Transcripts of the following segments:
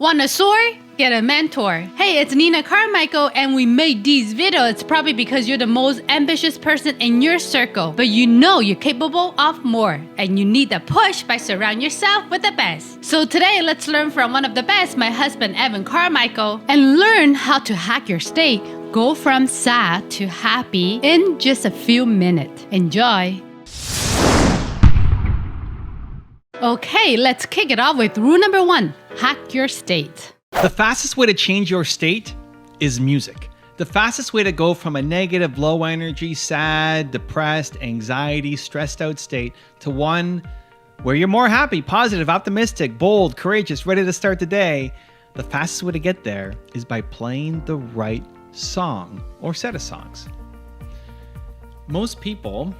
Want a soar? Get a mentor. Hey, it's Nina Carmichael, and we made these videos probably because you're the most ambitious person in your circle, but you know you're capable of more, and you need the push by surrounding yourself with the best. So today, let's learn from one of the best, my husband, Evan Carmichael, and learn how to hack your state. Go from sad to happy in just a few minutes. Enjoy. Okay, let's kick it off with rule number 1, hack your state. The fastest way to change your state is music. The fastest way to go from a negative, low energy, sad, depressed, anxiety, stressed out state to one where you're more happy, positive, optimistic, bold, courageous, ready to start the day, the fastest way to get there is by playing the right song or set of songs. Most people,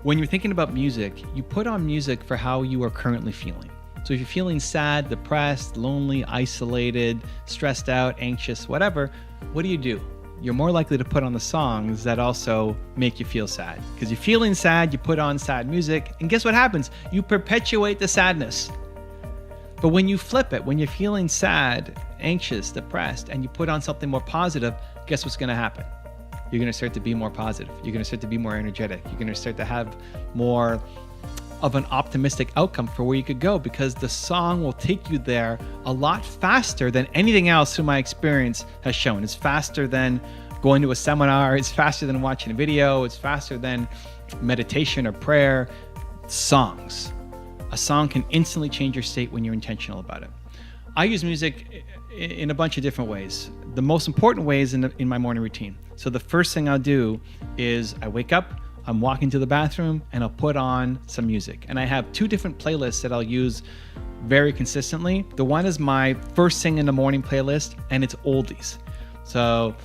when you're thinking about music, you put on music for how you are currently feeling. So if you're feeling sad, depressed, lonely, isolated, stressed out, anxious, whatever, what do? You're more likely to put on the songs that also make you feel sad. Because you're feeling sad, you put on sad music, and guess what happens? You perpetuate the sadness. But when you flip it, when you're feeling sad, anxious, depressed, and you put on something more positive, guess what's going to happen? You're going to start to be more positive. You're going to start to be more energetic. You're going to start to have more of an optimistic outcome for where you could go, because the song will take you there a lot faster than anything else through my experience has shown. It's faster than going to a seminar. It's faster than watching a video. It's faster than meditation or prayer. Songs. A song can instantly change your state when you're intentional about it. I use music in a bunch of different ways. The most important way is in my morning routine. So the first thing I'll do is I wake up, I'm walking to the bathroom, and I'll put on some music. And I have 2 different playlists that I'll use very consistently. The one is my first thing in the morning playlist, and it's oldies. So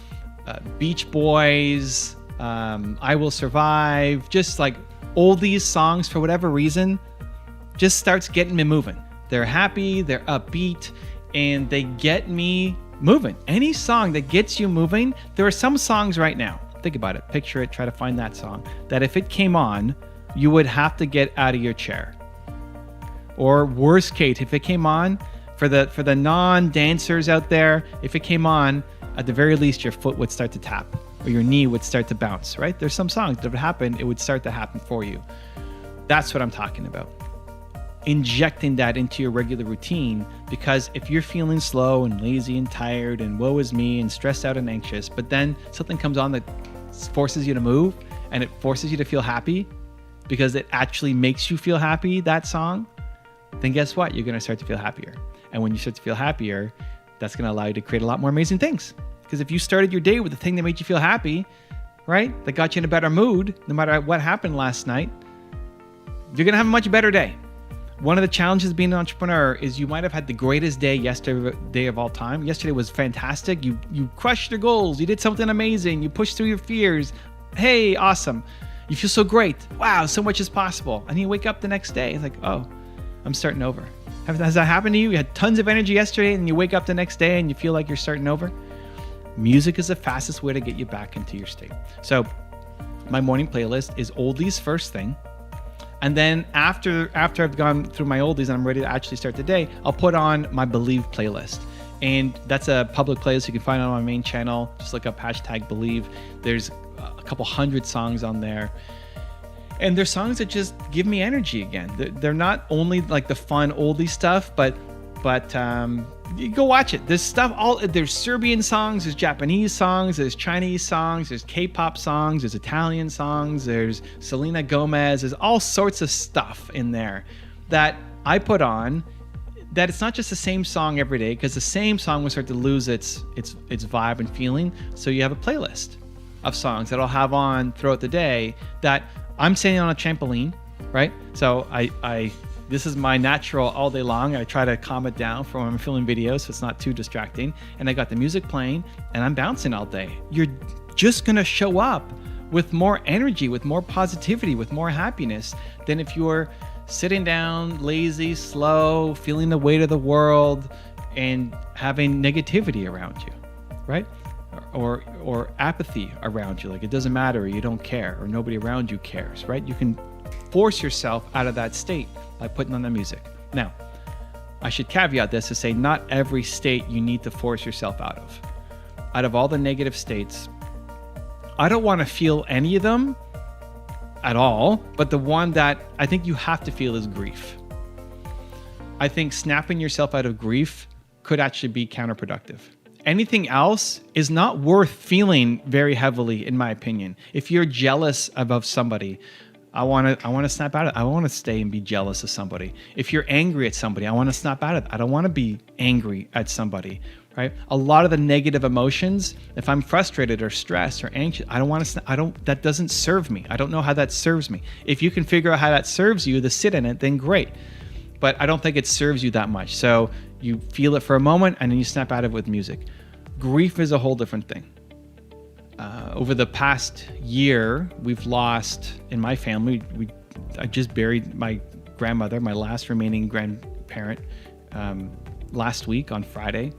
Beach Boys, I Will Survive, just like oldies songs for whatever reason, just starts getting me moving. They're happy, they're upbeat, and they get me moving. Any song that gets you moving, there are some songs right now, think about it, picture it, try to find that song, that if it came on, you would have to get out of your chair. Or worst case, if it came on, for the non-dancers out there, if it came on, at the very least, your foot would start to tap, or your knee would start to bounce, right? There's some songs that would happen, it would start to happen for you. That's what I'm talking about. Injecting that into your regular routine, because if you're feeling slow and lazy and tired and woe is me and stressed out and anxious, but then something comes on that forces you to move and it forces you to feel happy because it actually makes you feel happy, that song, then guess what? You're going to start to feel happier. And when you start to feel happier, that's going to allow you to create a lot more amazing things. Because if you started your day with the thing that made you feel happy, right, that got you in a better mood, no matter what happened last night, you're going to have a much better day. One of the challenges of being an entrepreneur is you might have had the greatest day yesterday of all time. Yesterday was fantastic. You crushed your goals. You did something amazing. You pushed through your fears. Hey, awesome. You feel so great. Wow, so much is possible. And you wake up the next day. It's like, oh, I'm starting over. Has that happened to you? You had tons of energy yesterday and you wake up the next day and you feel like you're starting over? Music is the fastest way to get you back into your state. So my morning playlist is oldies first thing. And then after I've gone through my oldies and I'm ready to actually start the day, I'll put on my Believe playlist. And that's a public playlist you can find on my main channel. Just look up #Believe. There's a couple hundred songs on there. And they're songs that just give me energy again. They're not only like the fun oldie stuff, but you go watch it. There's stuff, there's Serbian songs, there's Japanese songs, there's Chinese songs, there's K-pop songs, there's Italian songs, there's Selena Gomez, there's all sorts of stuff in there that I put on, that it's not just the same song every day, because the same song will start to lose its vibe and feeling. So you have a playlist of songs that I'll have on throughout the day that I'm sitting on a trampoline, right? So this is my natural all day long. I try to calm it down for when I'm filming videos so it's not too distracting. And I got the music playing and I'm bouncing all day. You're just gonna show up with more energy, with more positivity, with more happiness than if you're sitting down, lazy, slow, feeling the weight of the world and having negativity around you, right? Or apathy around you, like it doesn't matter, or you don't care, or nobody around you cares, right? You can force yourself out of that state by putting on the music. Now, I should caveat this to say not every state you need to force yourself out of. Out of all the negative states, I don't want to feel any of them at all, but the one that I think you have to feel is grief. I think snapping yourself out of grief could actually be counterproductive. Anything else is not worth feeling very heavily, in my opinion. If you're jealous of somebody, I want to snap out of it. I want to stay and be jealous of somebody. If you're angry at somebody, I want to snap out of it. I don't want to be angry at somebody, right? A lot of the negative emotions, if I'm frustrated or stressed or anxious, that doesn't serve me. I don't know how that serves me. If you can figure out how that serves you to sit in it, then great. But I don't think it serves you that much. So you feel it for a moment and then you snap out of it with music. Grief is a whole different thing. Over the past year, we've lost, in my family, I just buried my grandmother, my last remaining grandparent, last week on Friday.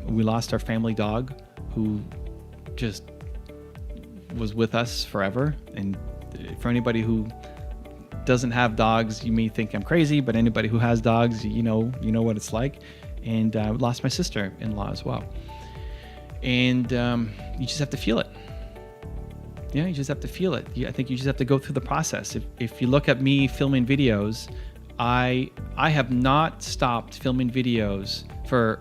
We lost our family dog, who just was with us forever. And for anybody who doesn't have dogs, you may think I'm crazy, but anybody who has dogs, you know what it's like. And lost my sister-in-law as well. And you just have to feel it. Yeah, you just have to feel it. I think you just have to go through the process. If you look at me filming videos, I have not stopped filming videos for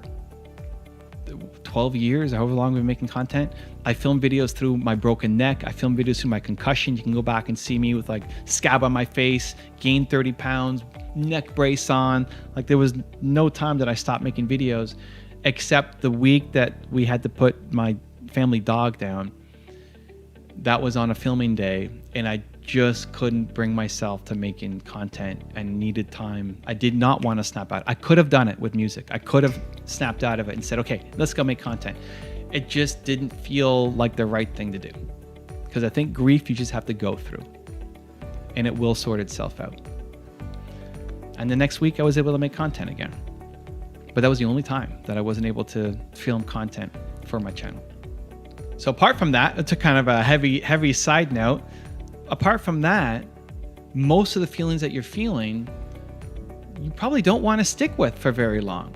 12 years, however long I've been making content. I film videos through my broken neck. I film videos through my concussion. You can go back and see me with like scab on my face, gained 30 pounds, neck brace on. Like there was no time that I stopped making videos, except the week that we had to put my family dog down. That was on a filming day, and I just couldn't bring myself to making content and needed time. I did not want to snap out. I could have done it with music. I could have snapped out of it and said, okay, let's go make content. It just didn't feel like the right thing to do. Because I think grief you just have to go through, and it will sort itself out. And the next week I was able to make content again. But that was the only time that I wasn't able to film content for my channel. So apart from that, it's a kind of a heavy side note. Apart from that, most of the feelings that you're feeling, you probably don't want to stick with for very long.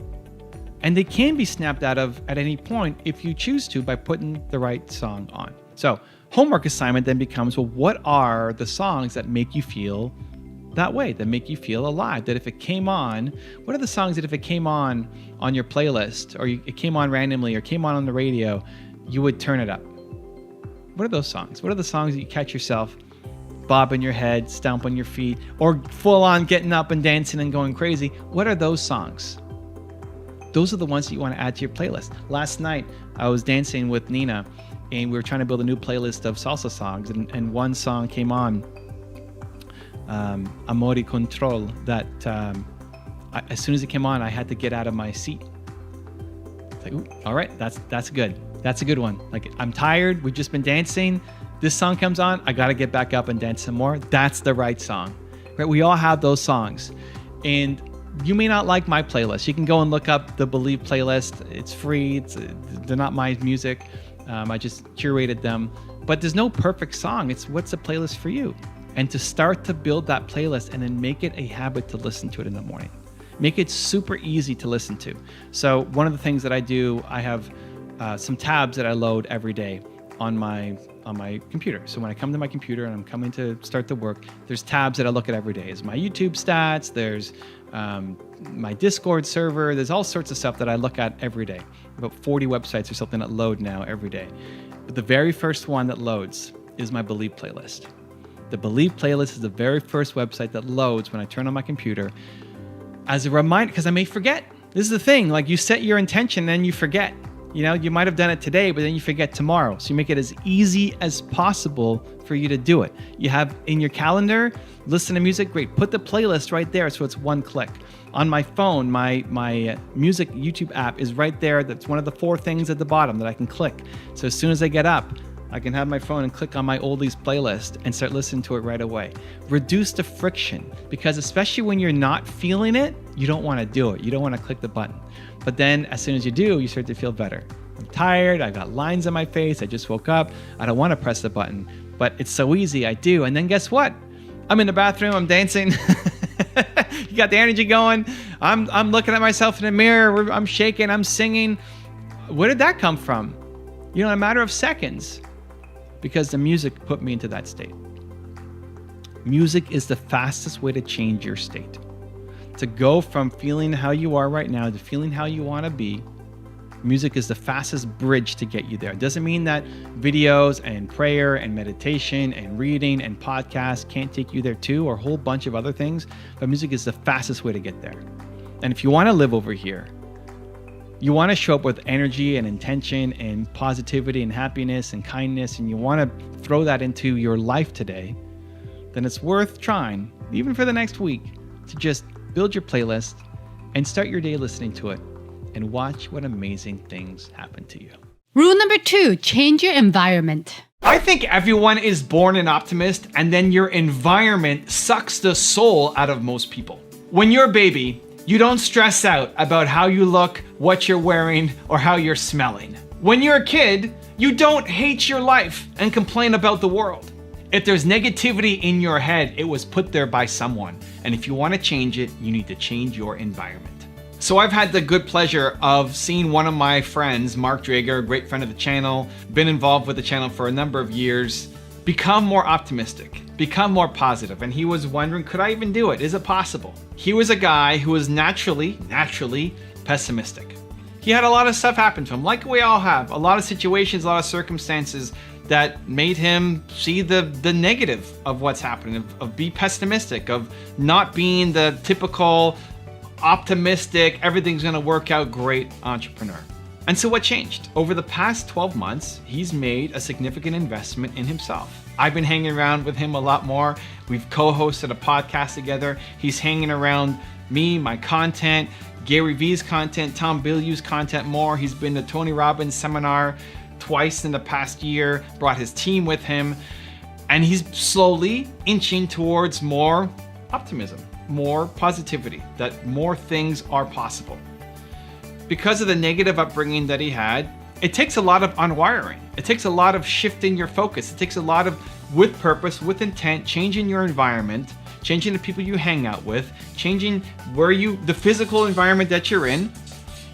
And they can be snapped out of at any point if you choose to by putting the right song on. So homework assignment then becomes, well, what are the songs that make you feel that way, that make you feel alive? That if it came on, what are the songs that if it came on your playlist, or it came on randomly, or came on the radio, you would turn it up? What are those songs? What are the songs that you catch yourself bobbing your head, stomping your feet, or full on getting up and dancing and going crazy? What are those songs? Those are the ones that you want to add to your playlist. Last night, I was dancing with Nina, and we were trying to build a new playlist of salsa songs, and one song came on, Amor y Control, that as soon as it came on, I had to get out of my seat. It's like, ooh, all right, that's good. That's a good one. Like, I'm tired. We've just been dancing. This song comes on. I got to get back up and dance some more. That's the right song, right? We all have those songs. And you may not like my playlist. You can go and look up the Believe playlist. It's free. They're not my music. I just curated them. But there's no perfect song. It's what's a playlist for you. And to start to build that playlist and then make it a habit to listen to it in the morning. Make it super easy to listen to. So one of the things that I do, I have some tabs that I load every day on my computer. So when I come to my computer and I'm coming to start the work, there's tabs that I look at every day. There's my YouTube stats, there's my Discord server, there's all sorts of stuff that I look at every day. About 40 websites or something that load now every day. But the very first one that loads is my Believe playlist. The Believe playlist is the very first website that loads when I turn on my computer as a reminder, because I may forget. This is the thing, like you set your intention and then you forget. You know, you might have done it today, but then you forget tomorrow. So you make it as easy as possible for you to do it. You have in your calendar, listen to music, great. Put the playlist right there so it's one click. On my phone, my music YouTube app is right there. That's one of the 4 things at the bottom that I can click. So as soon as I get up, I can have my phone and click on my oldies playlist and start listening to it right away. Reduce the friction, because especially when you're not feeling it, you don't want to do it. You don't want to click the button. But then as soon as you do, you start to feel better. I'm tired. I got lines on my face. I just woke up. I don't want to press the button, but it's so easy. I do. And then guess what? I'm in the bathroom. I'm dancing. You got the energy going. I'm looking at myself in the mirror. I'm shaking. I'm singing. Where did that come from? In a matter of seconds, because the music put me into that state. Music is the fastest way to change your state. To go from feeling how you are right now to feeling how you want to be, music is the fastest bridge to get you there. It doesn't mean that videos and prayer and meditation and reading and podcasts can't take you there too, or a whole bunch of other things, but music is the fastest way to get there. And if you want to live over here, you want to show up with energy and intention and positivity and happiness and kindness, and you want to throw that into your life today, then it's worth trying, even for the next week, to just build your playlist and start your day listening to it and watch what amazing things happen to you. Rule number 2, change your environment. I think everyone is born an optimist, and then your environment sucks the soul out of most people. When you're a baby, you don't stress out about how you look, what you're wearing, or how you're smelling. When you're a kid, you don't hate your life and complain about the world. If there's negativity in your head, it was put there by someone. And if you want to change it, you need to change your environment. So I've had the good pleasure of seeing one of my friends, Mark Drager, a great friend of the channel, been involved with the channel for a number of years, become more optimistic, become more positive. And he was wondering, could I even do it? Is it possible? He was a guy who was naturally pessimistic. He had a lot of stuff happen to him, like we all have. A lot of situations, a lot of circumstances that made him see the negative of what's happening, of be pessimistic, of not being the typical optimistic, everything's gonna work out great entrepreneur. And so what changed? Over the past 12 months, he's made a significant investment in himself. I've been hanging around with him a lot more. We've co-hosted a podcast together. He's hanging around me, my content, Gary Vee's content, Tom Bilyeu's content more. He's been to Tony Robbins' seminar twice in the past year, brought his team with him, and he's slowly inching towards more optimism, more positivity, that more things are possible. Because of the negative upbringing that he had, it takes a lot of unwiring. It takes a lot of shifting your focus. It takes a lot of, with purpose, with intent, changing your environment, changing the people you hang out with, changing the physical environment that you're in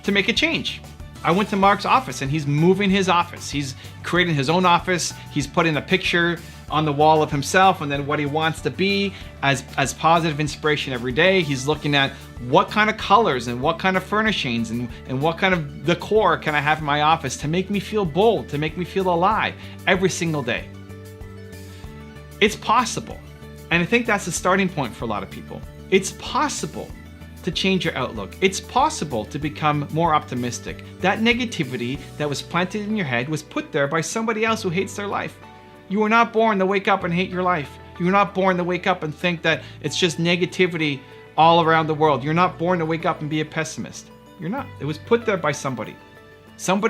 to make a change. I went to Mark's office and he's moving his office. He's creating his own office. He's putting a picture on the wall of himself and then what he wants to be as positive inspiration every day. He's looking at what kind of colors and what kind of furnishings and what kind of decor can I have in my office to make me feel bold, to make me feel alive every single day. It's possible. And I think that's the starting point for a lot of people. It's possible to change your outlook. It's possible to become more optimistic. That negativity that was planted in your head was put there by somebody else who hates their life. You were not born to wake up and hate your life. You were not born to wake up and think that it's just negativity all around the world. You're not born to wake up and be a pessimist. You're not. It was put there by somebody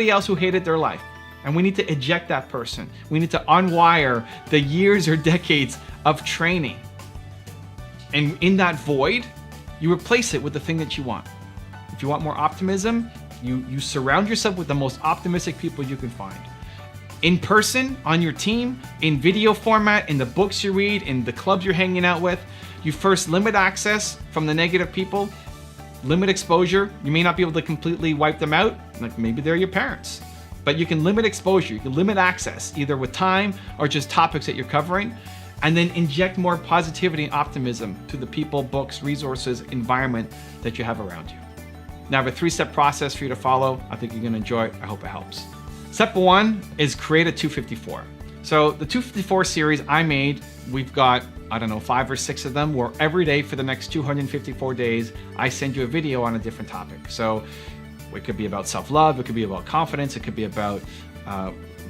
else who hated their life. And we need to eject that person. We need to unwire the years or decades of training. And in that void, you replace it with the thing that you want. If you want more optimism, you surround yourself with the most optimistic people you can find. In person, on your team, in video format, in the books you read, in the clubs you're hanging out with, you first limit access from the negative people, limit exposure. You may not be able to completely wipe them out, like maybe they're your parents, but you can limit exposure, you can limit access, either with time or just topics that you're covering, and then inject more positivity and optimism to the people, books, resources, environment that you have around you. Now I have a 3-step process for you to follow. I think you're gonna enjoy it. I hope it helps. Step 1 is create a 254. So the 254 series I made, we've got, 5 or 6 of them, where every day for the next 254 days, I send you a video on a different topic. So it could be about self-love, it could be about confidence, it could be about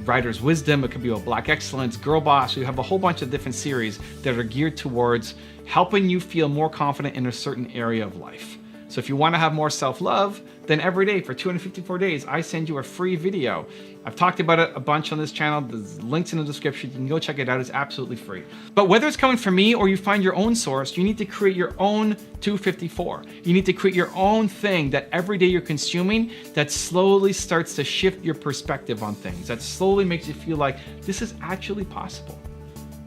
writer's wisdom, it could be about Black excellence, girl boss. We have a whole bunch of different series that are geared towards helping you feel more confident in a certain area of life. So if you want to have more self-love, then every day for 254 days, I send you a free video. I've talked about it a bunch on this channel. There's links in the description. You can go check it out. It's absolutely free. But whether it's coming from me or you find your own source, you need to create your own 254. You need to create your own thing that every day you're consuming that slowly starts to shift your perspective on things, that slowly makes you feel like this is actually possible.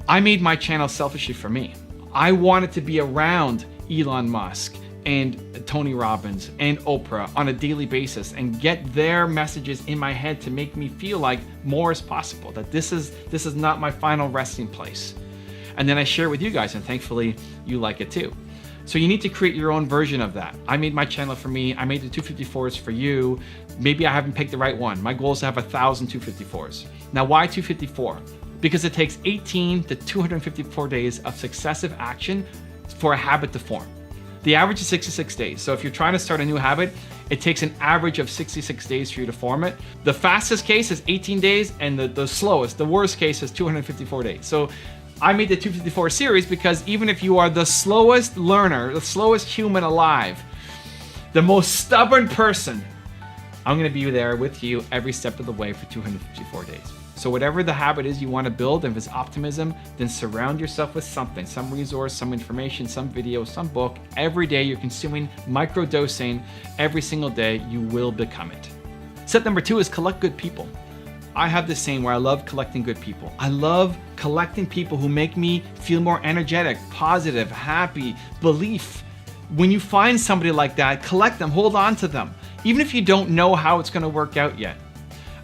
I made my channel selfishly for me. I wanted to be around Elon Musk, and Tony Robbins and Oprah on a daily basis and get their messages in my head to make me feel like more is possible, that this is not my final resting place. And then I share it with you guys, and thankfully you like it too. So you need to create your own version of that. I made my channel for me. I made the 254s for you. Maybe I haven't picked the right one. My goal is to have 1,000 254s. Now, why 254? Because it takes 18 to 254 days of successive action for a habit to form. The average is 66 days. So if you're trying to start a new habit, it takes an average of 66 days for you to form it. The fastest case is 18 days, and the slowest, the worst case is 254 days. So I made the 254 series because even if you are the slowest learner, the slowest human alive, the most stubborn person, I'm gonna be there with you every step of the way for 254 days. So whatever the habit is you want to build, if it's optimism, then surround yourself with something, some resource, some information, some video, some book. Every day you're consuming micro-dosing, every single day you will become it. Step number 2 is collect good people. I have this saying where I love collecting good people. I love collecting people who make me feel more energetic, positive, happy, belief. When you find somebody like that, collect them, hold on to them, even if you don't know how it's going to work out yet.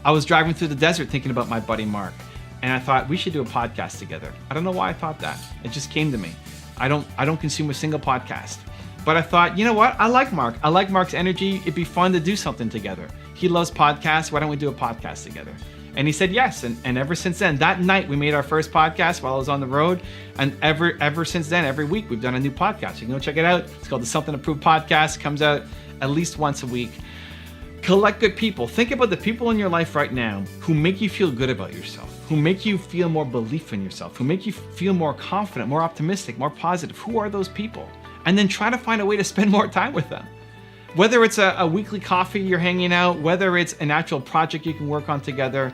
I was driving through the desert thinking about my buddy Mark, and I thought we should do a podcast together. I don't know why I thought that. It just came to me. I don't consume a single podcast. But I thought, you know what? I like Mark. I like Mark's energy. It'd be fun to do something together. He loves podcasts. Why don't we do a podcast together? And he said yes. And ever since then, that night we made our first podcast while I was on the road. And ever since then, every week we've done a new podcast. You can go check it out. It's called the Something Approved Podcast. It comes out at least once a week. Collect good people. Think about the people in your life right now who make you feel good about yourself, who make you feel more belief in yourself, who make you feel more confident, more optimistic, more positive. Who are those people? And then try to find a way to spend more time with them. Whether it's a weekly coffee you're hanging out, whether it's an actual project you can work on together,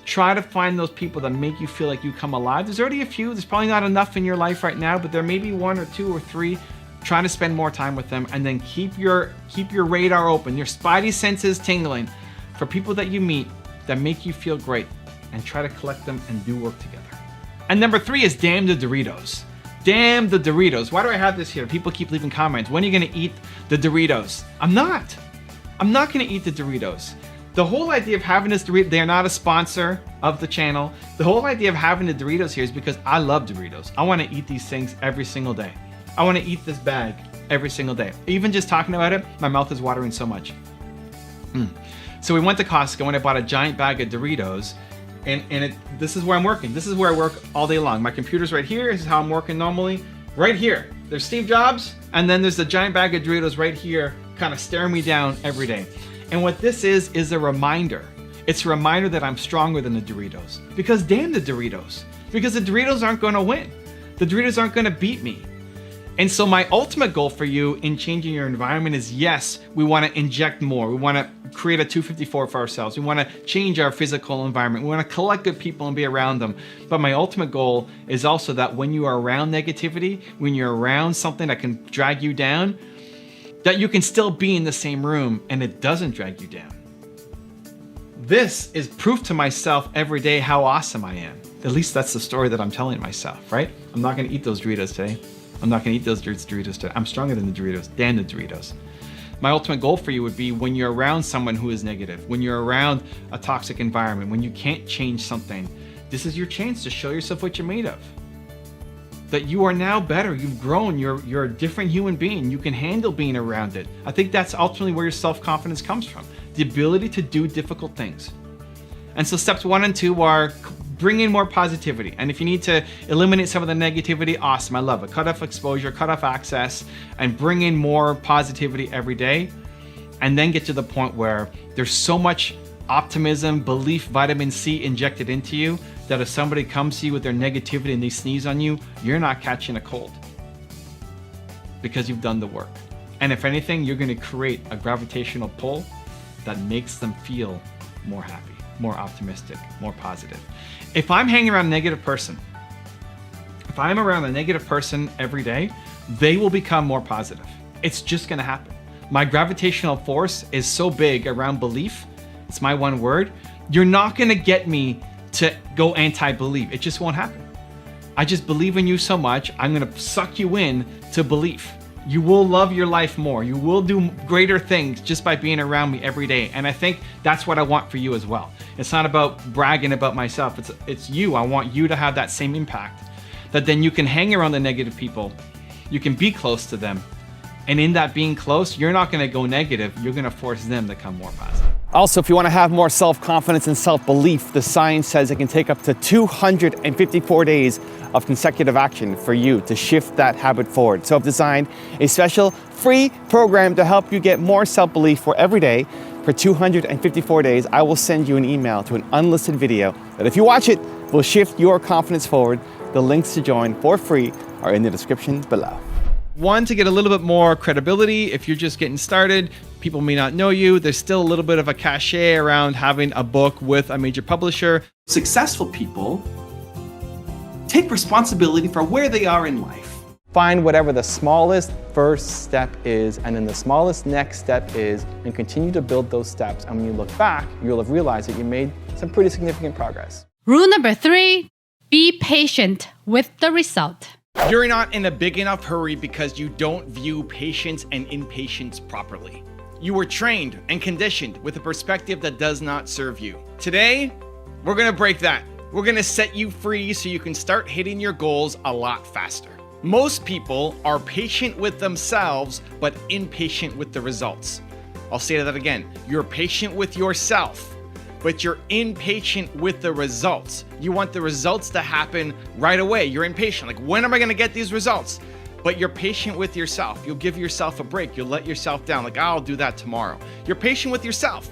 try to find those people that make you feel like you come alive. There's already a few. There's probably not enough in your life right now, but there may be 1 or 2 or 3. Try to spend more time with them, and then keep your radar open, your spidey senses tingling for people that you meet that make you feel great, and try to collect them and do work together. And number 3 is damn the Doritos. Damn the Doritos. Why do I have this here? People keep leaving comments. When are you gonna eat the Doritos? I'm not gonna eat the Doritos. The whole idea of having this Doritos, they are not a sponsor of the channel. The whole idea of having the Doritos here is because I love Doritos. I wanna eat these things every single day. I want to eat this bag every single day. Even just talking about it, my mouth is watering so much. So we went to Costco and I bought a giant bag of Doritos, and this is where I'm working. This is where I work all day long. My computer's right here. This is how I'm working normally. Right here. There's Steve Jobs, and then there's the giant bag of Doritos right here, kind of staring me down every day. And what this is a reminder. It's a reminder that I'm stronger than the Doritos. Because damn the Doritos. Because the Doritos aren't going to win. The Doritos aren't going to beat me. And so my ultimate goal for you in changing your environment is, yes, we want to inject more. We want to create a 254 for ourselves. We want to change our physical environment. We want to collect good people and be around them. But my ultimate goal is also that when you are around negativity, when you're around something that can drag you down, that you can still be in the same room and it doesn't drag you down. This is proof to myself every day how awesome I am. At least that's the story that I'm telling myself, right? I'm not going to eat those Doritos today. I'm not going to eat those Doritos today. I'm stronger than the Doritos. Damn the Doritos. My ultimate goal for you would be when you're around someone who is negative, when you're around a toxic environment, when you can't change something, this is your chance to show yourself what you're made of. That you are now better. You've grown. You're a different human being. You can handle being around it. I think that's ultimately where your self-confidence comes from. The ability to do difficult things. And so steps 1 and 2 are bring in more positivity. And if you need to eliminate some of the negativity, awesome, I love it. Cut off exposure, cut off access, and bring in more positivity every day. And then get to the point where there's so much optimism, belief, vitamin C injected into you that if somebody comes to you with their negativity and they sneeze on you, you're not catching a cold because you've done the work. And if anything, you're going to create a gravitational pull that makes them feel more happy, more optimistic, more positive. If I'm hanging around a negative person, if I'm around a negative person every day, they will become more positive. It's just going to happen. My gravitational force is so big around belief. It's my one word. You're not going to get me to go anti-belief. It just won't happen. I just believe in you so much. I'm going to suck you in to belief. You will love your life more. You will do greater things just by being around me every day. And I think that's what I want for you as well. It's not about bragging about myself. It's you. I want you to have that same impact. That then you can hang around the negative people. You can be close to them. And in that being close, you're not going to go negative. You're going to force them to come more positive. Also, if you want to have more self-confidence and self-belief, the science says it can take up to 254 days of consecutive action for you to shift that habit forward. So I've designed a special free program to help you get more self-belief for every day. For 254 days, I will send you an email to an unlisted video that if you watch it, will shift your confidence forward. The links to join for free are in the description below. One, to get a little bit more credibility. If you're just getting started, people may not know you. There's still a little bit of a cachet around having a book with a major publisher. Successful people take responsibility for where they are in life. Find whatever the smallest first step is, and then the smallest next step is, and continue to build those steps. And when you look back, you'll have realized that you made some pretty significant progress. Rule number 3, be patient with the result. You're not in a big enough hurry because you don't view patience and impatience properly. You were trained and conditioned with a perspective that does not serve you. Today, we're gonna break that. We're gonna set you free so you can start hitting your goals a lot faster. Most people are patient with themselves, but impatient with the results. I'll say that again. You're patient with yourself, but you're impatient with the results. You want the results to happen right away. You're impatient. Like, when am I gonna get these results? But you're patient with yourself. You'll give yourself a break. You'll let yourself down. Like, I'll do that tomorrow. You're patient with yourself,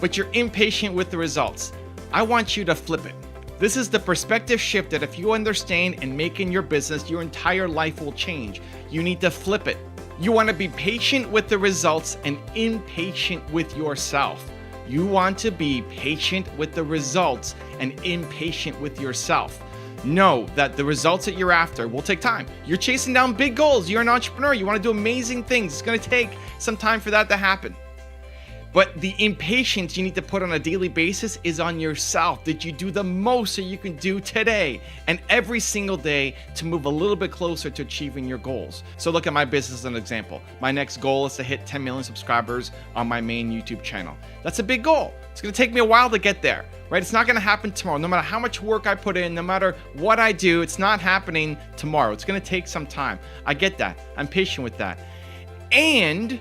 but you're impatient with the results. I want you to flip it. This is the perspective shift that if you understand and make in your business, your entire life will change. You need to flip it. You wanna be patient with the results and impatient with yourself. You want to be patient with the results and impatient with yourself. Know that the results that you're after will take time. You're chasing down big goals. You're an entrepreneur. You want to do amazing things. It's going to take some time for that to happen. But the impatience you need to put on a daily basis is on yourself. That you do the most that you can do today and every single day to move a little bit closer to achieving your goals. So look at my business as an example. My next goal is to hit 10 million subscribers on my main YouTube channel. That's a big goal. It's going to take me a while to get there, right? It's not going to happen tomorrow. No matter how much work I put in, no matter what I do, it's not happening tomorrow. It's going to take some time. I get that. I'm patient with that. And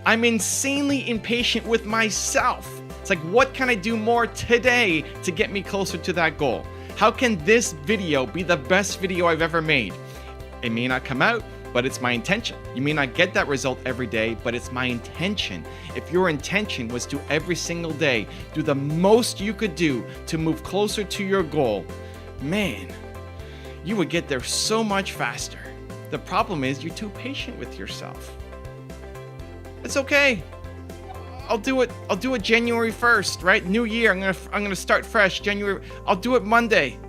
I'm insanely impatient with myself. It's like, what can I do more today to get me closer to that goal? How can this video be the best video I've ever made? It may not come out, but it's my intention. You may not get that result every day, but it's my intention. If your intention was to every single day do the most you could do to move closer to your goal, man, you would get there so much faster. The problem is you're too patient with yourself. It's okay. I'll do it January 1st, right? New year. I'm gonna start fresh. January. I'll do it Monday.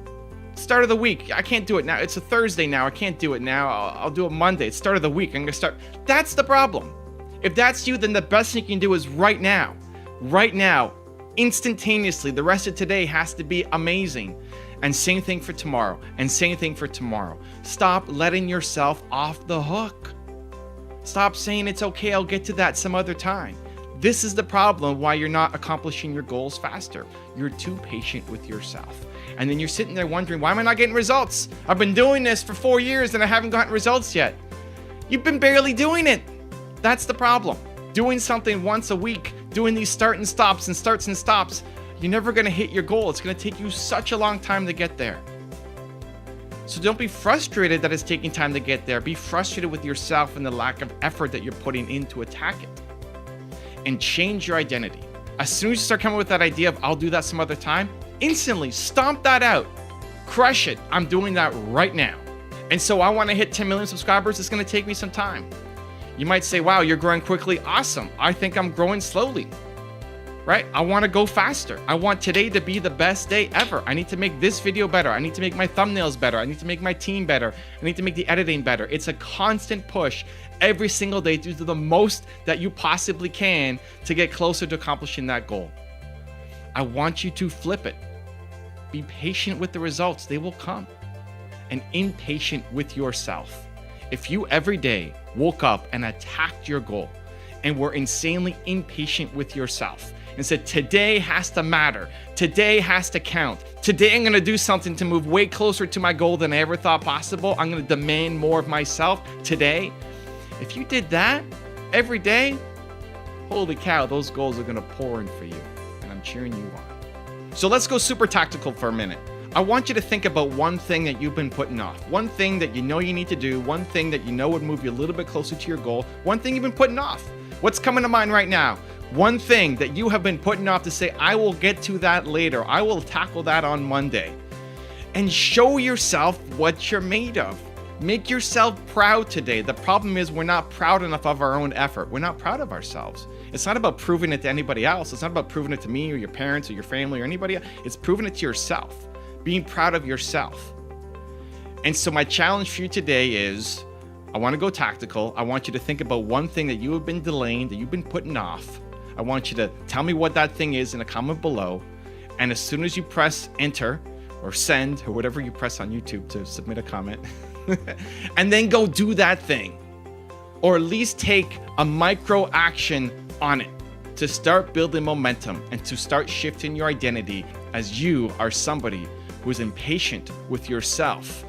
Start of the week. I can't do it now. It's a Thursday now. I can't do it now. I'll do it Monday. It's start of the week. I'm gonna start. That's the problem. If that's you, then the best thing you can do is right now. Right now. Instantaneously. The rest of today has to be amazing. And same thing for tomorrow. And same thing for tomorrow. Stop letting yourself off the hook. Stop saying it's okay, I'll get to that some other time. This is the problem why you're not accomplishing your goals faster. You're too patient with yourself. And then you're sitting there wondering, why am I not getting results? I've been doing this for 4 years and I haven't gotten results yet. You've been barely doing it. That's the problem. Doing something once a week, doing these starts and stops, you're never gonna hit your goal. It's gonna take you such a long time to get there. So don't be frustrated that it's taking time to get there. Be frustrated with yourself and the lack of effort that you're putting in to attack it. And change your identity. As soon as you start coming with that idea of, I'll do that some other time, instantly stomp that out. Crush it. I'm doing that right now. And so I want to hit 10 million subscribers. It's going to take me some time. You might say, wow, you're growing quickly. Awesome. I think I'm growing slowly. Right? I want to go faster. I want today to be the best day ever. I need to make this video better. I need to make my thumbnails better. I need to make my team better. I need to make the editing better. It's a constant push every single day to do the most that you possibly can to get closer to accomplishing that goal. I want you to flip it. Be patient with the results. They will come. And impatient with yourself. If you every day woke up and attacked your goal and were insanely impatient with yourself and said, today has to matter, today has to count, today I'm gonna do something to move way closer to my goal than I ever thought possible, I'm gonna demand more of myself today. If you did that every day, holy cow, those goals are gonna pour in for you, and I'm cheering you on. So let's go super tactical for a minute. I want you to think about one thing that you've been putting off, one thing that you know you need to do, one thing that you know would move you a little bit closer to your goal, one thing you've been putting off. What's coming to mind right now? One thing that you have been putting off to say, I will get to that later. I will tackle that on Monday. And show yourself what you're made of. Make yourself proud today. The problem is we're not proud enough of our own effort. We're not proud of ourselves. It's not about proving it to anybody else. It's not about proving it to me or your parents or your family or anybody else. It's proving it to yourself. Being proud of yourself. And so my challenge for you today is, I want to go tactical. I want you to think about one thing that you have been delaying, that you've been putting off. I want you to tell me what that thing is in a comment below. And as soon as you press enter or send or whatever you press on YouTube to submit a comment, and then go do that thing. Or at least take a micro action on it to start building momentum and to start shifting your identity as you are somebody who is impatient with yourself.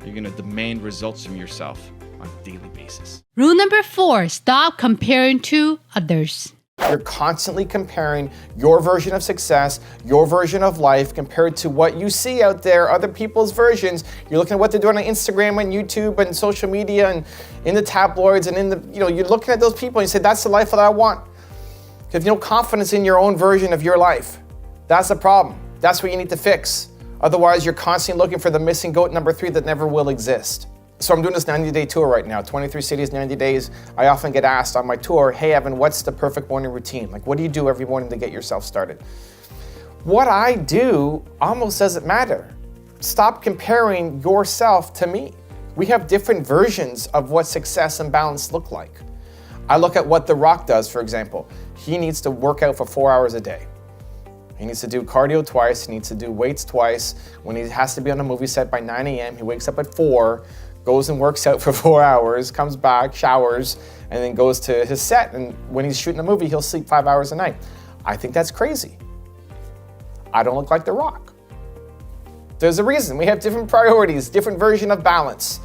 You're going to demand results from yourself on a daily basis. Rule number 4, stop comparing to others. You're constantly comparing your version of success, your version of life, compared to what you see out there, other people's versions. You're looking at what they're doing on Instagram and YouTube and social media and in the tabloids and in the, you're looking at those people and you say, that's the life that I want. You have no confidence in your own version of your life. That's the problem. That's what you need to fix. Otherwise, you're constantly looking for the missing goat number 3 that never will exist. So I'm doing this 90-day tour right now, 23 cities, 90 days. I often get asked on my tour, hey, Evan, what's the perfect morning routine? Like, what do you do every morning to get yourself started? What I do almost doesn't matter. Stop comparing yourself to me. We have different versions of what success and balance look like. I look at what The Rock does, for example. He needs to work out for 4 hours a day. He needs to do cardio twice. He needs to do weights twice. When he has to be on a movie set by 9 a.m., he wakes up at 4, goes and works out for 4 hours, comes back, showers, and then goes to his set. And when he's shooting a movie, he'll sleep 5 hours a night. I think that's crazy. I don't look like The Rock. There's a reason. We have different priorities, different version of balance.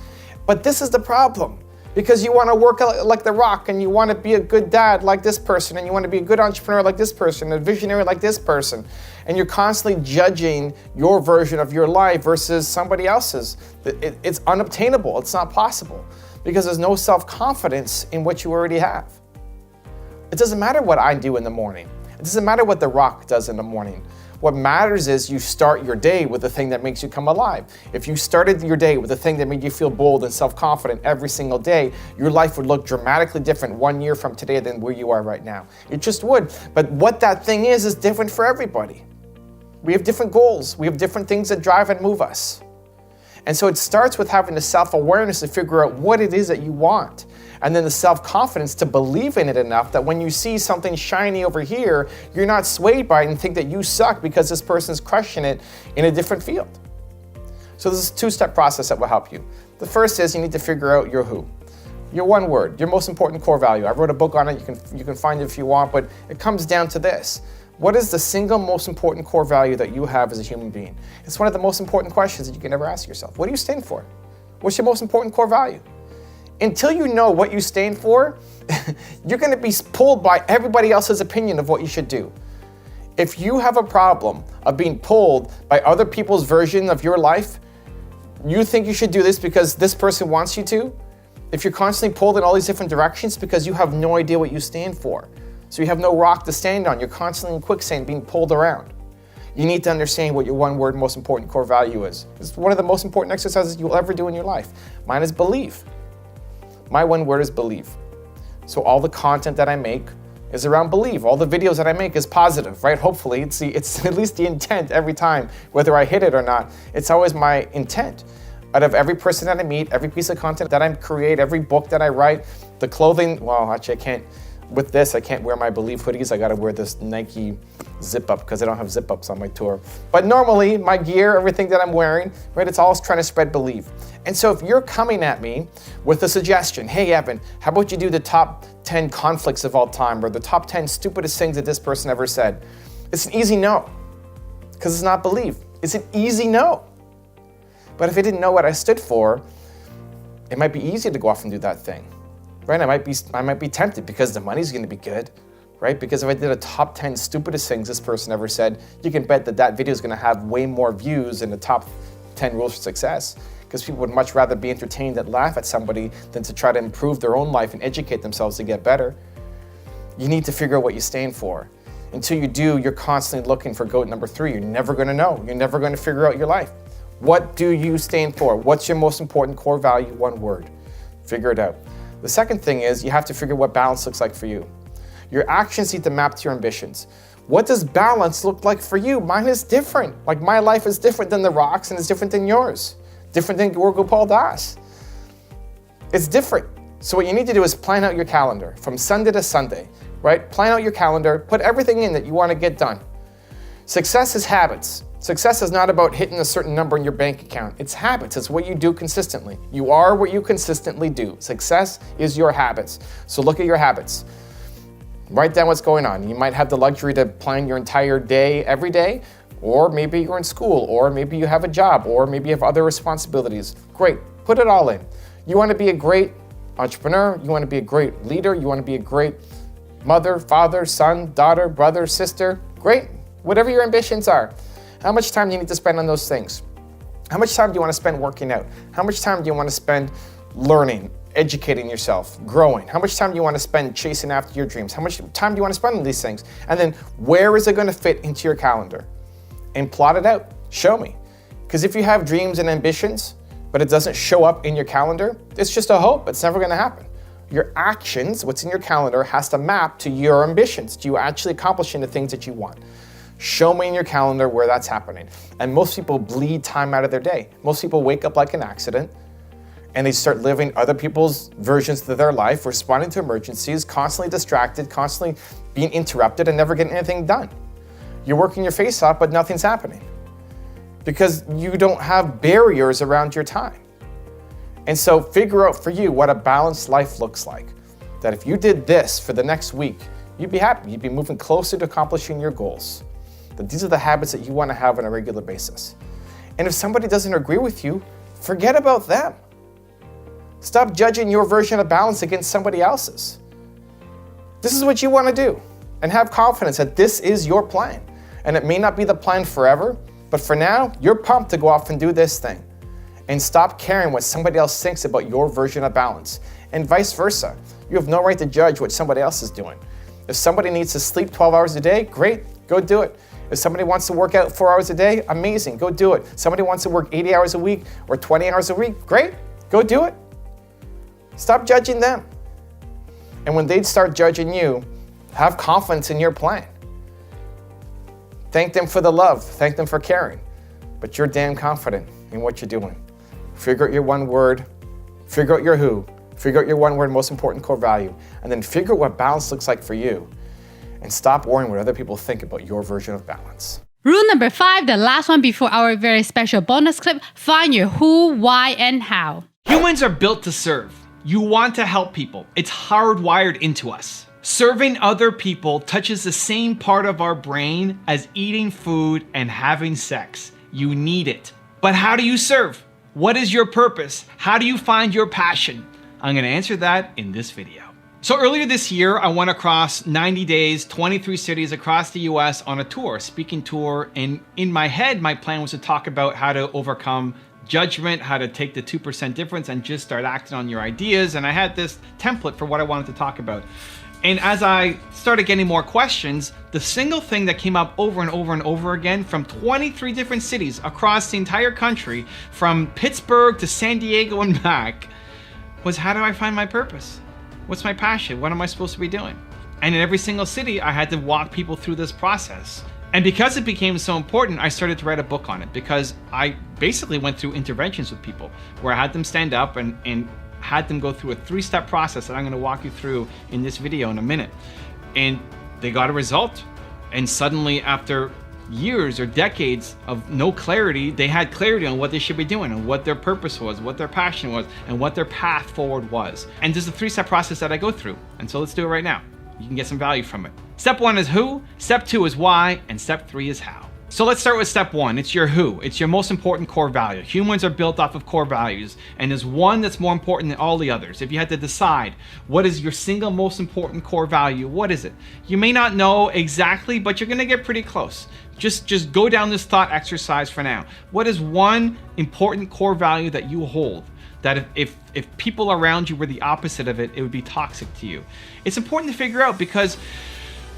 But this is the problem. Because you want to work like The Rock, and you want to be a good dad like this person, and you want to be a good entrepreneur like this person, a visionary like this person, and you're constantly judging your version of your life versus somebody else's. It's unobtainable. It's not possible because there's no self-confidence in what you already have. It doesn't matter what I do in the morning. It doesn't matter what The Rock does in the morning. What matters is you start your day with the thing that makes you come alive. If you started your day with the thing that made you feel bold and self-confident every single day, your life would look dramatically different 1 year from today than where you are right now. It just would. But what that thing is different for everybody. We have different goals. We have different things that drive and move us. And so it starts with having the self-awareness to figure out what it is that you want. And then the self-confidence to believe in it enough that when you see something shiny over here, you're not swayed by it and think that you suck because this person's crushing it in a different field. So this is a 2-step process that will help you. The first is you need to figure out your who. Your one word, your most important core value. I wrote a book on it. You can find it if you want, but it comes down to this. What is the single most important core value that you have as a human being? It's one of the most important questions that you can ever ask yourself. What do you stand for? What's your most important core value? Until you know what you stand for, you're going to be pulled by everybody else's opinion of what you should do. If you have a problem of being pulled by other people's version of your life, you think you should do this because this person wants you to. If you're constantly pulled in all these different directions because you have no idea what you stand for. So you have no rock to stand on. You're constantly in quicksand being pulled around. You need to understand what your one word most important core value is. It's one of the most important exercises you'll ever do in your life. Mine is believe. My one word is believe. So all the content that I make is around believe. All the videos that I make is positive, right? Hopefully, it's at least the intent every time, whether I hit it or not. It's always my intent. Out of every person that I meet, every piece of content that I create, every book that I write, the clothing, well, actually I can't with this, I can't wear my Believe hoodies. I gotta wear this Nike zip up because I don't have zip ups on my tour. But normally my gear, everything that I'm wearing, right, it's all trying to spread Believe. And so if you're coming at me with a suggestion, hey Evan, how about you do the top 10 conflicts of all time or the top 10 stupidest things that this person ever said? It's an easy no, because it's not Believe. It's an easy no. But if I didn't know what I stood for, it might be easier to go off and do that thing. Right? I might be tempted because the money's going to be good, right? Because if I did a top 10 stupidest things this person ever said, you can bet that that video is going to have way more views than the top 10 rules for success. Because people would much rather be entertained and laugh at somebody than to try to improve their own life and educate themselves to get better. You need to figure out what you stand for. Until you do, you're constantly looking for goat number 3. You're never going to know. You're never going to figure out your life. What do you stand for? What's your most important core value? One word. Figure it out. The second thing is you have to figure what balance looks like for you. Your actions need to map to your ambitions. What does balance look like for you? Mine is different. Like my life is different than The Rock's and it's different than yours. Different than Gopal Das. It's different. So what you need to do is plan out your calendar from Sunday to Sunday, right? Plan out your calendar, put everything in that you want to get done. Success is habits. Success is not about hitting a certain number in your bank account. It's habits. It's what you do consistently. You are what you consistently do. Success is your habits. So look at your habits. Write down what's going on. You might have the luxury to plan your entire day every day, or maybe you're in school, or maybe you have a job, or maybe you have other responsibilities. Great. Put it all in. You want to be a great entrepreneur. You want to be a great leader. You want to be a great mother, father, son, daughter, brother, sister. Great. Whatever your ambitions are. How much time do you need to spend on those things? How much time do you want to spend working out? How much time do you want to spend learning, educating yourself, growing? How much time do you want to spend chasing after your dreams? How much time do you want to spend on these things? And then where is it going to fit into your calendar? And plot it out. Show me. Because if you have dreams and ambitions, but it doesn't show up in your calendar, it's just a hope. It's never going to happen. Your actions, what's in your calendar, has to map to your ambitions. Do you actually accomplishing the things that you want? Show me in your calendar where that's happening. And most people bleed time out of their day. Most people wake up like an accident and they start living other people's versions of their life, responding to emergencies, constantly distracted, constantly being interrupted and never getting anything done. You're working your face off, but nothing's happening because you don't have barriers around your time. And so figure out for you what a balanced life looks like. That if you did this for the next week, you'd be happy. You'd be moving closer to accomplishing your goals. That these are the habits that you want to have on a regular basis. And if somebody doesn't agree with you, forget about them. Stop judging your version of balance against somebody else's. This is what you want to do. And have confidence that this is your plan. And it may not be the plan forever, but for now, you're pumped to go off and do this thing. And stop caring what somebody else thinks about your version of balance. And vice versa. You have no right to judge what somebody else is doing. If somebody needs to sleep 12 hours a day, great, go do it. If somebody wants to work out 4 hours a day, amazing, go do it. Somebody wants to work 80 hours a week or 20 hours a week, great, go do it. Stop judging them. And when they start judging you, have confidence in your plan. Thank them for the love, thank them for caring, but you're damn confident in what you're doing. Figure out your one word, figure out your who, figure out your one word most important core value, and then figure out what balance looks like for you. And stop worrying what other people think about your version of balance. Rule number 5, the last one before our very special bonus clip, find your who, why, and how. Humans are built to serve. You want to help people. It's hardwired into us. Serving other people touches the same part of our brain as eating food and having sex. You need it. But how do you serve? What is your purpose? How do you find your passion? I'm going to answer that in this video. So earlier this year, I went across 90 days, 23 cities across the US on a tour, speaking tour. And in my head, my plan was to talk about how to overcome judgment, how to take the 2% difference and just start acting on your ideas. And I had this template for what I wanted to talk about. And as I started getting more questions, the single thing that came up over and over and over again from 23 different cities across the entire country, from Pittsburgh to San Diego and back, was how do I find my purpose? What's my passion? What am I supposed to be doing? And in every single city, I had to walk people through this process. And because it became so important, I started to write a book on it because I basically went through interventions with people where I had them stand up and had them go through a 3-step process that I'm going to walk you through in this video in a minute. And they got a result. And suddenly, after years or decades of no clarity, they had clarity on what they should be doing and what their purpose was, what their passion was, and what their path forward was. And there's a 3-step process that I go through. And so let's do it right now. You can get some value from it. Step 1 is who, step 2 is why, and step 3 is how. So let's start with step 1. It's your who. It's your most important core value. Humans are built off of core values, and there's one that's more important than all the others. If you had to decide what is your single most important core value, what is it? You may not know exactly, but you're gonna get pretty close. Just go down this thought exercise for now. What is one important core value that you hold? That if people around you were the opposite of it, it would be toxic to you. It's important to figure out, because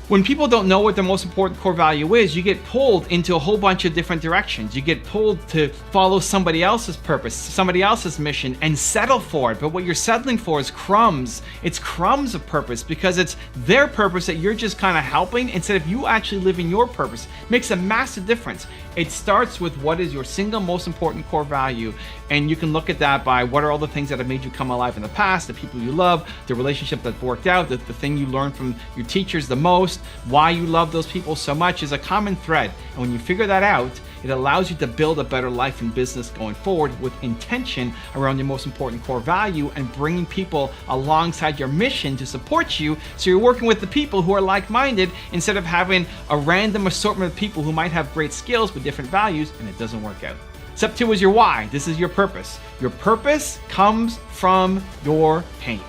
when people don't know what their most important core value is, you get pulled into a whole bunch of different directions. You get pulled to follow somebody else's purpose, somebody else's mission, and settle for it. But what you're settling for is crumbs. It's crumbs of purpose, because it's their purpose that you're just kind of helping instead of you actually living your purpose. It makes a massive difference. It starts with what is your single most important core value, and you can look at that by what are all the things that have made you come alive in the past, the people you love, the relationship that worked out, the thing you learned from your teachers the most, why you love those people so much is a common thread. And when you figure that out, it allows you to build a better life and business going forward with intention around your most important core value and bringing people alongside your mission to support you, so you're working with the people who are like-minded instead of having a random assortment of people who might have great skills with different values and it doesn't work out. Step 2 is your why. This is your purpose. Your purpose comes from your pain.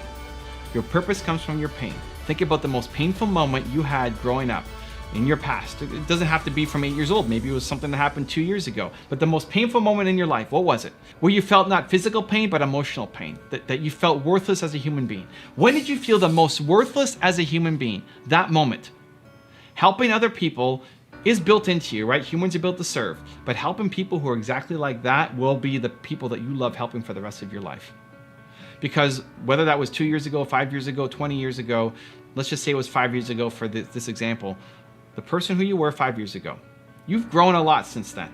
Your purpose comes from your pain. Think about the most painful moment you had growing up in your past. It doesn't have to be from 8 years old. Maybe it was something that happened 2 years ago. But the most painful moment in your life, what was it? Where you felt not physical pain, but emotional pain. That you felt worthless as a human being. When did you feel the most worthless as a human being? That moment. Helping other people is built into you, right? Humans are built to serve. But helping people who are exactly like that will be the people that you love helping for the rest of your life. Because whether that was 2 years ago, 5 years ago, 20 years ago, let's just say it was 5 years ago for this example, the person who you were 5 years ago, you've grown a lot since then.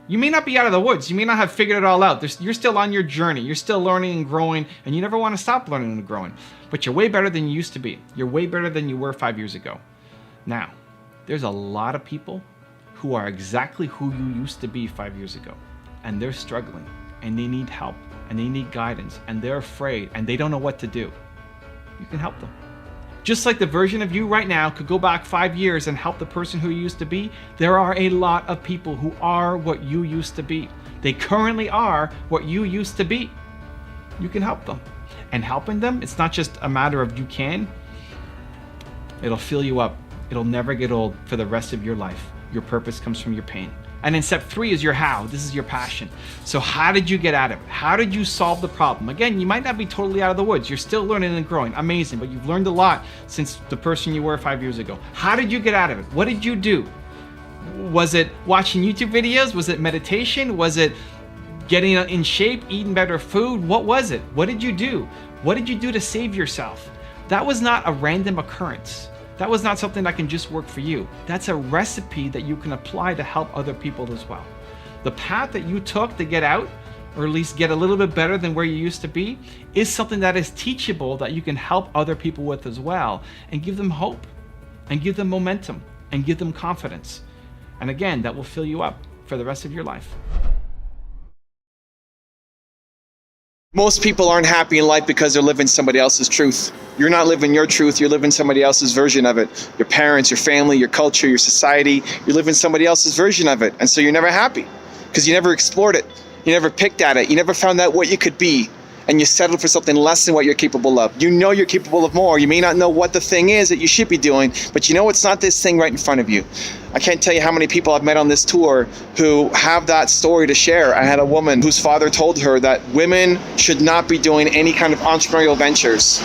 You may not be out of the woods. You may not have figured it all out. You're still on your journey. You're still learning and growing, and you never want to stop learning and growing. But you're way better than you used to be. You're way better than you were 5 years ago. Now, there's a lot of people who are exactly who you used to be 5 years ago, and they're struggling, and they need help, and they need guidance, and they're afraid, and they don't know what to do. You can help them. Just like the version of you right now could go back 5 years and help the person who you used to be, there are a lot of people who are what you used to be. They currently are what you used to be. You can help them. And helping them, it's not just a matter of you can. It'll fill you up. It'll never get old for the rest of your life. Your purpose comes from your pain. And then step 3 is your how. This is your passion. So how did you get out of it? How did you solve the problem? Again, you might not be totally out of the woods. You're still learning and growing. Amazing. But you've learned a lot since the person you were 5 years ago. How did you get out of it? What did you do? Was it watching YouTube videos? Was it meditation? Was it getting in shape, eating better food? What was it? What did you do? What did you do to save yourself? That was not a random occurrence. That was not something that can just work for you. That's a recipe that you can apply to help other people as well. The path that you took to get out, or at least get a little bit better than where you used to be, is something that is teachable that you can help other people with as well, and give them hope, and give them momentum, and give them confidence. And again, that will fill you up for the rest of your life. Most people aren't happy in life because they're living somebody else's truth. You're not living your truth, you're living somebody else's version of it. Your parents, your family, your culture, your society, you're living somebody else's version of it. And so you're never happy because you never explored it. You never picked at it. You never found out what you could be. And you settled for something less than what you're capable of. You know you're capable of more. You may not know what the thing is that you should be doing, but you know it's not this thing right in front of you. I can't tell you how many people I've met on this tour who have that story to share. I had a woman whose father told her that women should not be doing any kind of entrepreneurial ventures,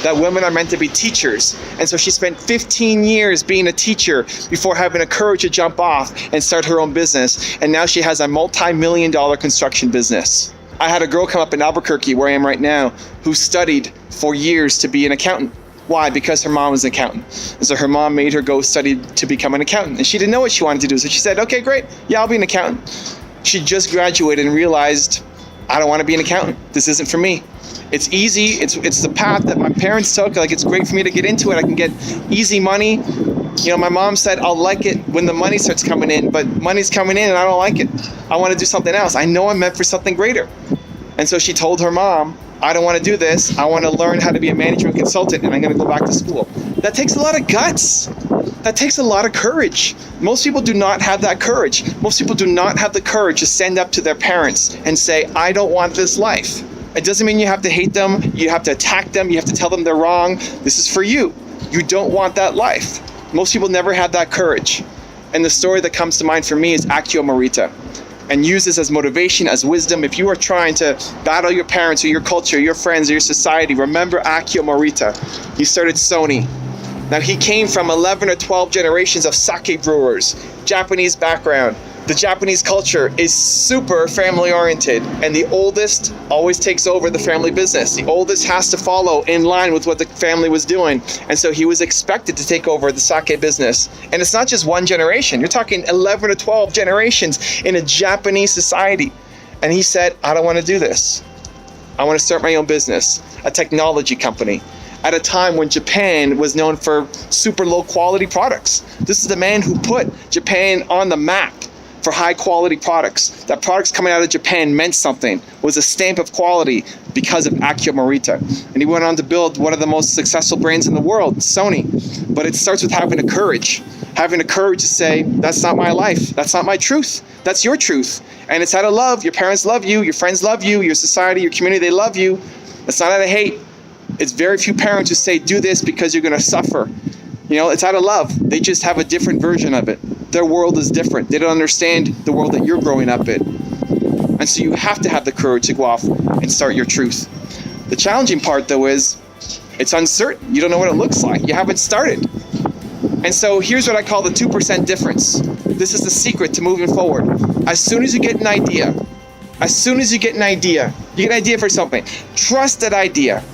that women are meant to be teachers. And so she spent 15 years being a teacher before having the courage to jump off and start her own business. And now she has a multi-million-dollar construction business. I had a girl come up in Albuquerque, where I am right now, who studied for years to be an accountant. Why? Because her mom was an accountant. And so her mom made her go study to become an accountant. And she didn't know what she wanted to do. So she said, okay, great. Yeah, I'll be an accountant. She just graduated and realized I don't want to be an accountant. This isn't for me. It's easy. It's the path that my parents took. Like, it's great for me to get into it. I can get easy money. You know, my mom said, I'll like it when the money starts coming in, but money's coming in and I don't like it. I want to do something else. I know I'm meant for something greater. And so she told her mom, I don't want to do this. I want to learn how to be a management consultant and I'm going to go back to school. That takes a lot of guts. That takes a lot of courage. Most people do not have that courage. Most people do not have the courage to stand up to their parents and say, I don't want this life. It doesn't mean you have to hate them. You have to attack them. You have to tell them they're wrong. This is for you. You don't want that life. Most people never have that courage. And the story that comes to mind for me is Accio Morita. And use this as motivation, as wisdom. If you are trying to battle your parents or your culture, your friends or your society, remember Accio Morita. He started Sony. Now, he came from 11 or 12 generations of sake brewers, Japanese background. The Japanese culture is super family oriented, and the oldest always takes over the family business. The oldest has to follow in line with what the family was doing. And so he was expected to take over the sake business. And it's not just one generation. You're talking 11 or 12 generations in a Japanese society. And he said, I don't want to do this. I want to start my own business, a technology company, at a time when Japan was known for super low quality products. This is the man who put Japan on the map for high quality products. That products coming out of Japan meant something, was a stamp of quality because of Accio Morita. And he went on to build one of the most successful brands in the world, Sony. But it starts with having the courage to say, that's not my life, that's not my truth, that's your truth. And it's out of love. Your parents love you, your friends love you, your society, your community, they love you. It's not out of hate. It's very few parents who say, do this because you're gonna suffer. You know, it's out of love. They just have a different version of it. Their world is different. They don't understand the world that you're growing up in. And so you have to have the courage to go off and start your truth. The challenging part, though, is it's uncertain. You don't know what it looks like. You haven't started. And so here's what I call the 2% difference. This is the secret to moving forward. As soon as you get an idea, you get an idea for something, trust that idea.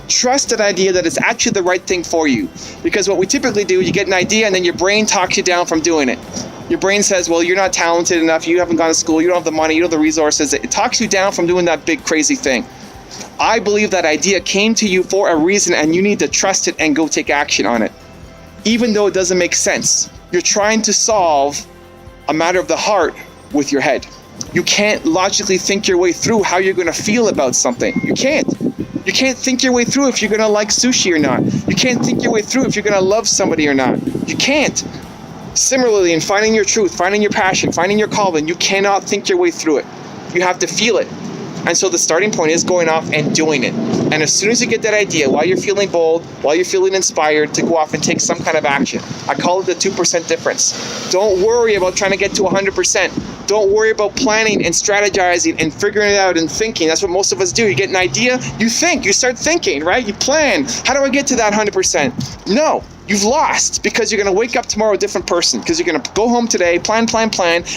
Trust that idea that it's actually the right thing for you. Because what we typically do, you get an idea and then your brain talks you down from doing it. Your brain says, well, you're not talented enough, you haven't gone to school, you don't have the money, you don't have the resources. It talks you down from doing that big crazy thing. I believe that idea came to you for a reason and you need to trust it and go take action on it. Even though it doesn't make sense. You're trying to solve a matter of the heart with your head. You can't logically think your way through how you're going to feel about something. You can't. You can't think your way through if you're going to like sushi or not. You can't think your way through if you're going to love somebody or not. You can't. Similarly, in finding your truth, finding your passion, finding your calling, you cannot think your way through it. You have to feel it. And so the starting point is going off and doing it. And as soon as you get that idea, while you're feeling bold, while you're feeling inspired, to go off and take some kind of action. I call it the 2% difference. Don't worry about trying to get to 100%. Don't worry about planning and strategizing and figuring it out and thinking. That's what most of us do. You get an idea, you think, you start thinking, right? You plan. How do I get to that 100%? No. You've lost because you're going to wake up tomorrow a different person, because you're going to go home today, plan,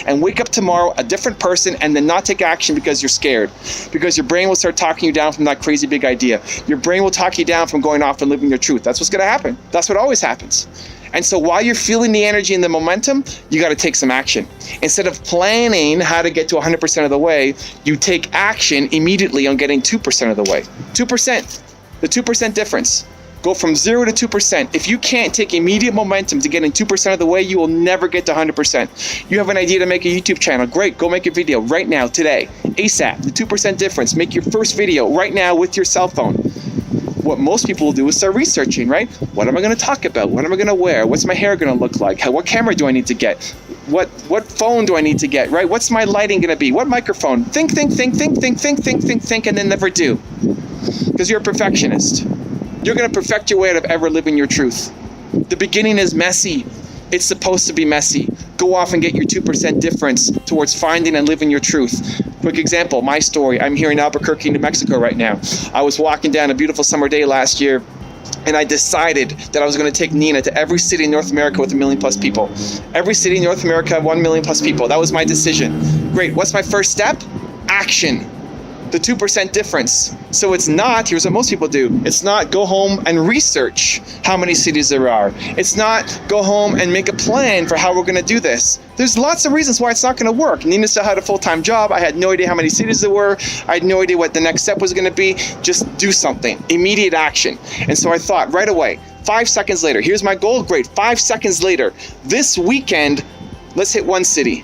and wake up tomorrow a different person and then not take action because you're scared. Because your brain will start talking you down from that crazy big idea. Your brain will talk you down from going off and living your truth. That's what's going to happen. That's what always happens. And so while you're feeling the energy and the momentum, you got to take some action. Instead of planning how to get to 100% of the way, you take action immediately on getting 2% of the way. 2%, the 2% difference. Go from 0 to 2%. If you can't take immediate momentum to getting 2% of the way, you will never get to 100%. You have an idea to make a YouTube channel. Great, go make a video right now, today. ASAP, the 2% difference. Make your first video right now with your cell phone. What most people will do is start researching, right? What am I going to talk about? What am I going to wear? What's my hair going to look like? What camera do I need to get? What phone do I need to get, right? What's my lighting going to be? What microphone? Think, and then never do. Because you're a perfectionist. You're going to perfect your way out of ever living your truth. The beginning is messy. It's supposed to be messy. Go off and get your 2% difference towards finding and living your truth. Quick example, my story. I'm here in Albuquerque, New Mexico right now. I was walking down a beautiful summer day last year, and I decided that I was going to take Nina to every city in North America with 1 million plus people. Every city in North America, 1 million plus people. That was my decision. Great. What's my first step? Action. the 2% difference. So it's not, here's what most people do. It's not go home and research how many cities there are. It's not go home and make a plan for how we're gonna do this. There's lots of reasons why it's not gonna work. Nina still had a full-time job. I had no idea how many cities there were. I had no idea what the next step was gonna be. Just do something, immediate action. And so I thought right away, 5 seconds later, here's my goal, great. 5 seconds later, this weekend, let's hit one city,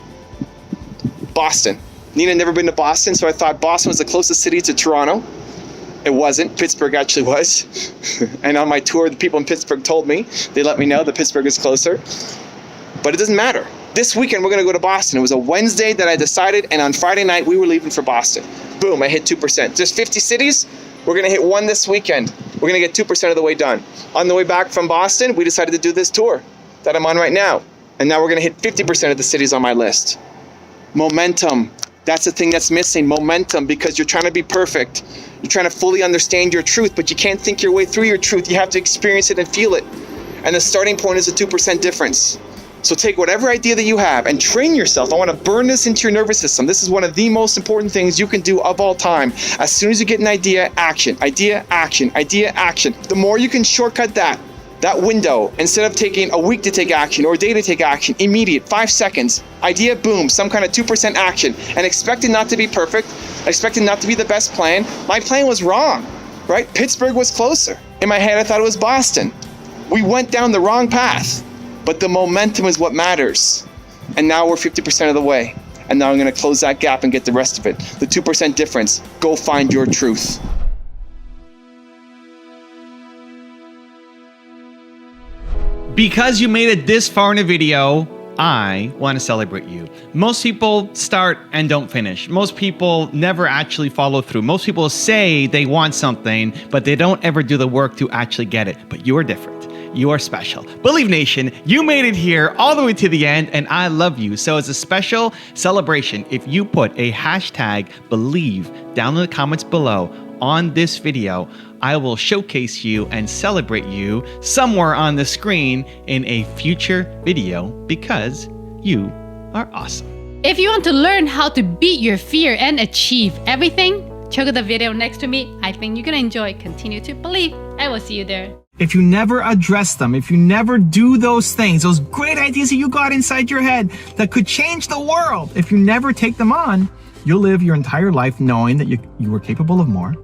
Boston. Nina had never been to Boston, so I thought Boston was the closest city to Toronto. It wasn't. Pittsburgh actually was. And on my tour, the people in Pittsburgh told me, they let me know that Pittsburgh is closer. But it doesn't matter. This weekend, we're going to go to Boston. It was a Wednesday that I decided, and on Friday night, we were leaving for Boston. Boom, I hit 2%. There's 50 cities. We're going to hit one this weekend. We're going to get 2% of the way done. On the way back from Boston, we decided to do this tour that I'm on right now. And now we're going to hit 50% of the cities on my list. Momentum. That's the thing that's missing, momentum, because you're trying to be perfect. You're trying to fully understand your truth, but you can't think your way through your truth. You have to experience it and feel it. And the starting point is a 2% difference. So take whatever idea that you have and train yourself. I want to burn this into your nervous system. This is one of the most important things you can do of all time. As soon as you get an idea, action, idea, action, idea, action. The more you can shortcut that window, instead of taking a week to take action or a day to take action, immediate, 5 seconds, idea, boom, some kind of 2% action, and expect it not to be perfect, expect it not to be the best plan. My plan was wrong, right? Pittsburgh was closer. In my head, I thought it was Boston. We went down the wrong path, but the momentum is what matters. And now we're 50% of the way. And now I'm gonna close that gap and get the rest of it. The 2% difference, go find your truth. Because you made it this far in a video, I want to celebrate you. Most people start and don't finish. Most people never actually follow through. Most people say they want something, but they don't ever do the work to actually get it. But you are different. You are special. Believe Nation, you made it here all the way to the end, and I love you. So as a special celebration, if you put a hashtag believe down in the comments below on this video, I will showcase you and celebrate you somewhere on the screen in a future video because you are awesome. If you want to learn how to beat your fear and achieve everything, check out the video next to me. I think you're gonna enjoy. Continue to believe. I will see you there. If you never address them, if you never do those things, those great ideas that you got inside your head that could change the world, if you never take them on, you'll live your entire life knowing that you were capable of more.